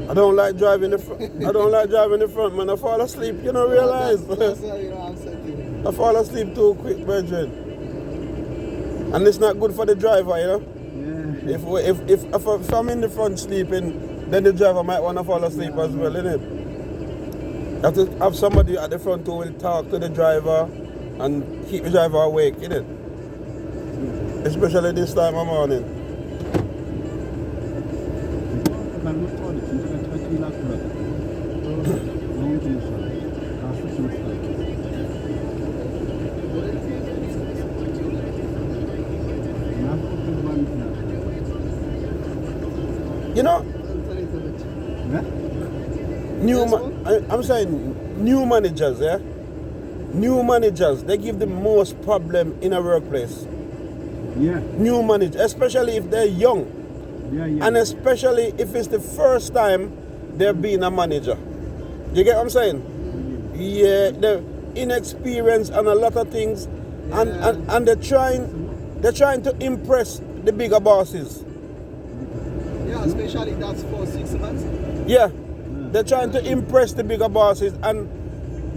I don't like driving the front. I don't like driving the front, man. I fall asleep, you don't realize. That's why, you know, I'm saying. I fall asleep too quick, brethren. And it's not good for the driver, you know. Yeah. If I'm in the front sleeping, then the driver might want to fall asleep as well, innit? You have to have somebody at the front who will talk to the driver and keep the driver awake, innit? Especially this time of morning. You know, I'm saying new managers, yeah? New managers, they give the most problem in a workplace. Yeah. New managers, especially if they're young. Yeah. And especially if it's the first time they're being a manager. You get what I'm saying? Yeah, they're inexperienced on a lot of things, and they're trying to impress the bigger bosses. Yeah, especially that's for 6 months. Yeah, they're trying to impress the bigger bosses, and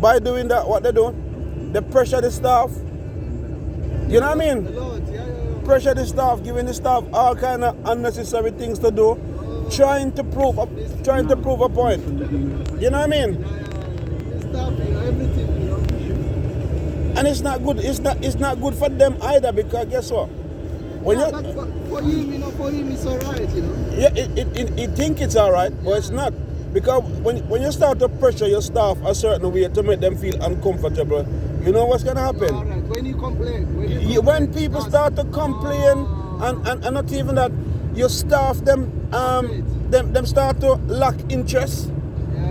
by doing that, what they do, they pressure the staff. You know what I mean? A lot, yeah. Pressure the staff, giving the staff all kind of unnecessary things to do, trying to prove a point. You know what I mean? Stuff, you know, everything, you know. And it's not good. It's not good for them either, because guess what? When But for him, you know, for him it's alright, you know. yeah, it think it's alright, but it's not. Because when you start to pressure your staff a certain way to make them feel uncomfortable, you know what's gonna happen? Alright, when you complain, When people start to complain, and not even that, your staff them start to lack interest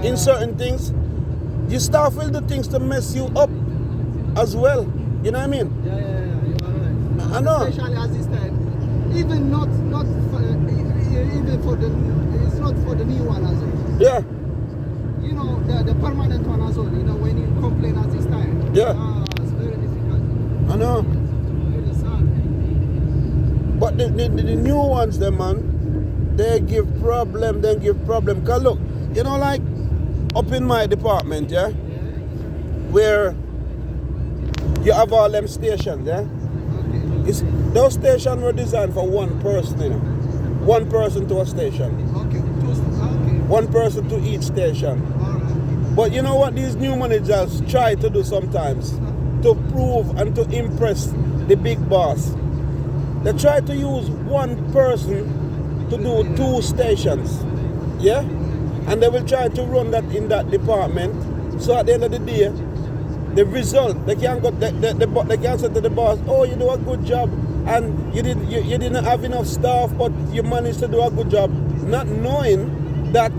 in certain things. Your staff will do things to mess you up as well. You know what I mean? Yeah, you're alright. I know. Especially as this time, even not for, even for the, it's not for the new one as well. Yeah. You know, the permanent one as well. You know, when you complain at this time. Yeah. It's very difficult. I know. Very sad. But the new ones, them man, they give problem. Cause look, you know, like up in my department, yeah, where you have all them stations, yeah. It's, those stations were designed for one person, you know, one person to a station, Okay. one person to each station. Alright. But you know what these new managers try to do sometimes to prove and to impress the big boss? They try to use one person to do 2 stations, yeah? And they will try to run that in that department. So at the end of the day, the result, they can't go, they can't say to the boss, oh, you do a good job, and you didn't have enough staff, but you managed to do a good job, not knowing that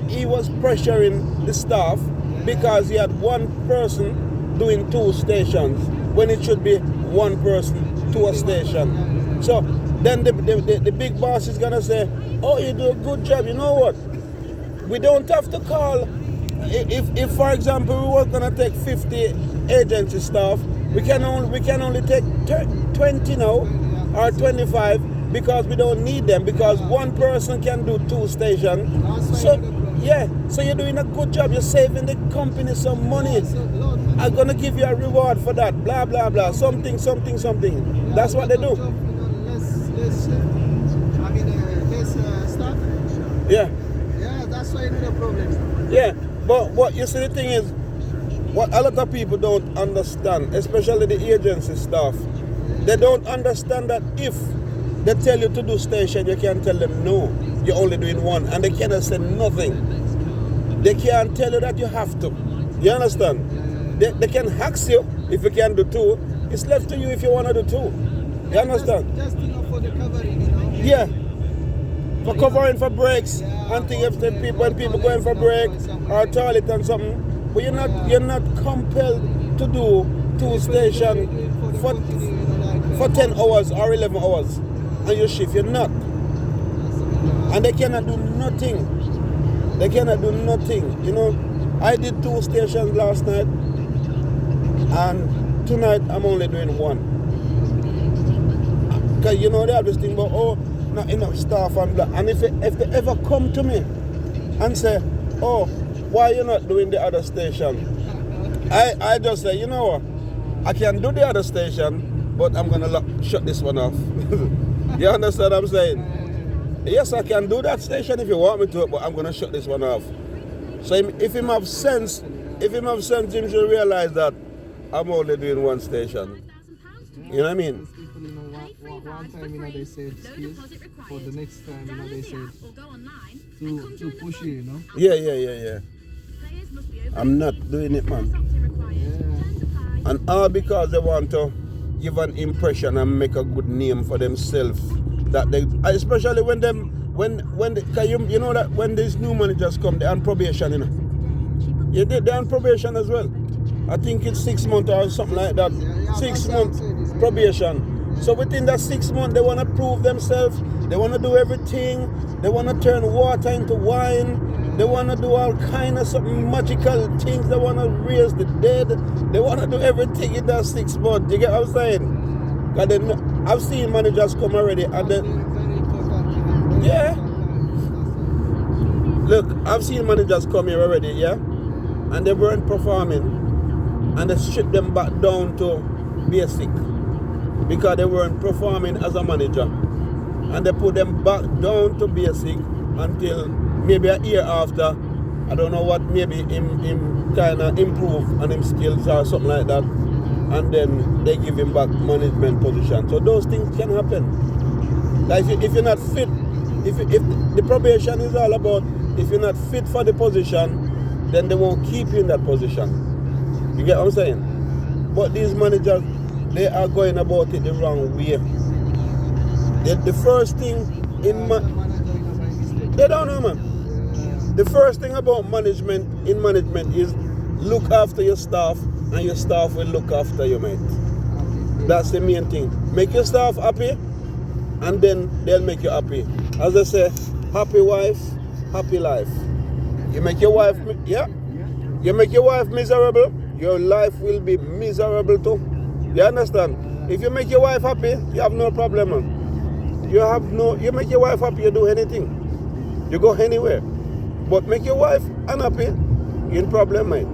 he was pressuring the staff because he had one person doing 2 stations when it should be one person to a station. So then the big boss is gonna say, oh, you do a good job. You know what? We don't have to call. If for example we were gonna take 50 agency staff, we can only take 20 now or 25 because we don't need them, because one person can do 2 stations. So yeah, so you're doing a good job. You're saving the company some money. I'm gonna give you a reward for that. Blah blah blah. Something. That's what they do. Less staff. Yeah. Yeah, that's why the problem. Yeah. But what you see, the thing is, what a lot of people don't understand, especially the agency staff, they don't understand that if they tell you to do station, you can't tell them no, you're only doing 1, and they cannot say nothing. They can't tell you that you have to. You understand? They can ask you if you can do 2. It's left to you if you want to do 2. You understand? Just for the covering, you know. Yeah. For covering for breaks and things, when people going for break or toilet and something. But you're not compelled to do 2 stations for 10 hours or 11 hours on your shift. You're not. And they cannot do nothing. They cannot do nothing. You know, I did 2 stations last night, and tonight I'm only doing 1. Because you know they have this thing about, oh, not enough staff and blah. And if they ever come to me and say, oh, why you not doing the other station? I just say, you know what, I can do the other station, but I'm gonna shut this one off. You understand what I'm saying? Yes, I can do that station if you want me to, but I'm gonna shut this one off. So if him have sense, him should realize that I'm only doing one station. You know what I mean? People, you know, one time, you know, they said excuse. For the next time, you know, they said to push you, you know. Yeah. I'm not doing it, man. Yeah. And all because they want to give an impression and make a good name for themselves. That they, especially when you know that when these new managers come, they're on probation, you know. Yeah, they're on probation as well. I think it's 6 months or something like that. 6 months probation. So within that 6 months, they want to prove themselves. They want to do everything. They want to turn water into wine. They want to do all kind of something magical things. They want to raise the dead. They want to do everything in that 6 months. You get what I'm saying? And then I've seen managers come already, and then yeah. Look, I've seen managers come here already, yeah, and they weren't performing, and they stripped them back down to basic because they weren't performing as a manager, and they put them back down to basic until maybe a year after. I don't know what, maybe him kind of improve on him skills or something like that, and then they give him back management position. So those things can happen. Like if you're not fit, if the probation is all about, if you're not fit for the position, then they won't keep you in that position. You get what I'm saying? But these managers, they are going about it the wrong way. The first thing they don't know, man. The first thing about management is look after your staff, and your staff will look after you, mate. That's the main thing. Make your staff happy, and then they'll make you happy. As I say, happy wife, happy life. You make your wife, you make your wife miserable, your life will be miserable too. You understand? If you make your wife happy, you have no problem, man. You make your wife happy, you do anything. You go anywhere. But make your wife unhappy, you're in problem, mate.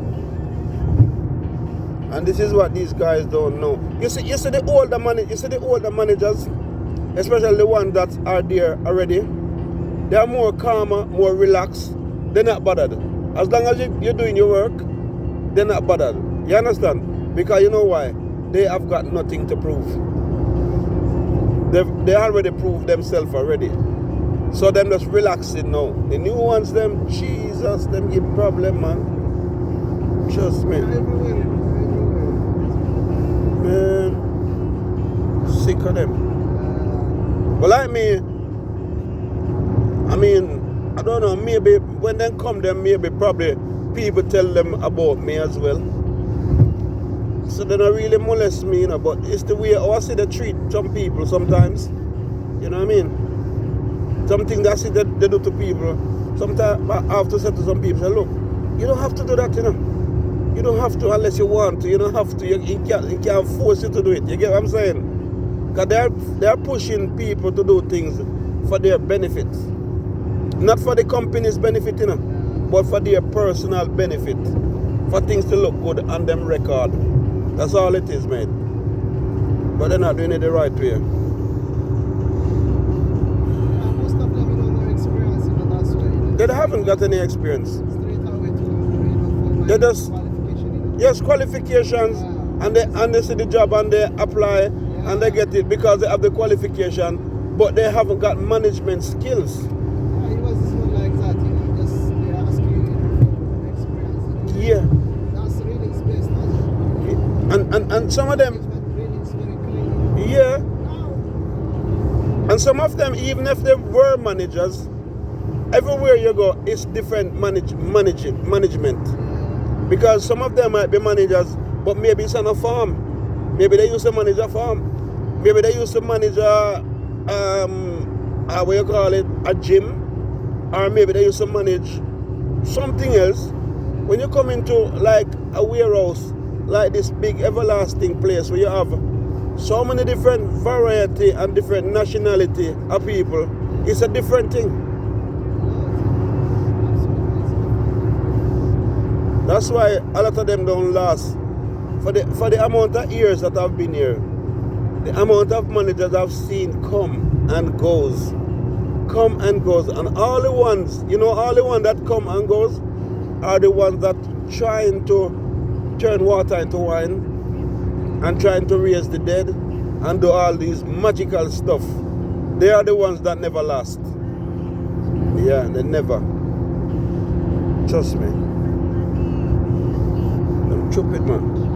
And this is what these guys don't know. You see the older managers, especially the ones that are there already, they are more calmer, more relaxed. They're not bothered. As long as you're doing your work, they're not bothered. You understand? Because you know why? They have got nothing to prove. They already proved themselves already. So them just relaxing now. The new ones, them, Jesus, them give problem, man. Trust me. Man, sick of them. But like me, I don't know, maybe when they come them, maybe probably people tell them about me as well. So they don't really molest me, you know, but it's the way I see they treat some people sometimes. You know what I mean? Something that they do to people. Sometimes I have to say to some people, say, look, you don't have to do that, you know. You don't have to unless you want to. You don't have to. You can't force you to do it. You get what I'm saying? Because they're pushing people to do things for their benefits. Not for the company's benefit, you know, but for their personal benefit. For things to look good on them record. That's all it is, mate. But they're not doing it the right way. Most of them, you know, no experience, you know, that's why. They haven't got any experience. Straight away to They just, qualification, you know. yes, qualifications, and they see the job and they apply and they get it because they have the qualification, but they haven't got management skills. It was not like that, you know, just they ask you for experience. You know. Yeah. That's really space, And some of them, really is very clean. yeah, Now, and some of them, even if they were managers, everywhere you go, it's different management. Because some of them might be managers, but maybe it's on a farm. Maybe they used to manage a farm. Maybe they used to manage what you call it, a gym. Or maybe they used to manage something else. When you come into like a warehouse, like this big everlasting place where you have so many different variety and different nationality of people, it's a different thing. That's why a lot of them don't last. For the amount of years that I've been here, the amount of managers I've seen come and goes. And all the ones, all the ones that come and goes are the ones that trying to turn water into wine and trying to raise the dead and do all these magical stuff. They are the ones that never last. Yeah, they never. Trust me. Don't chop it, man.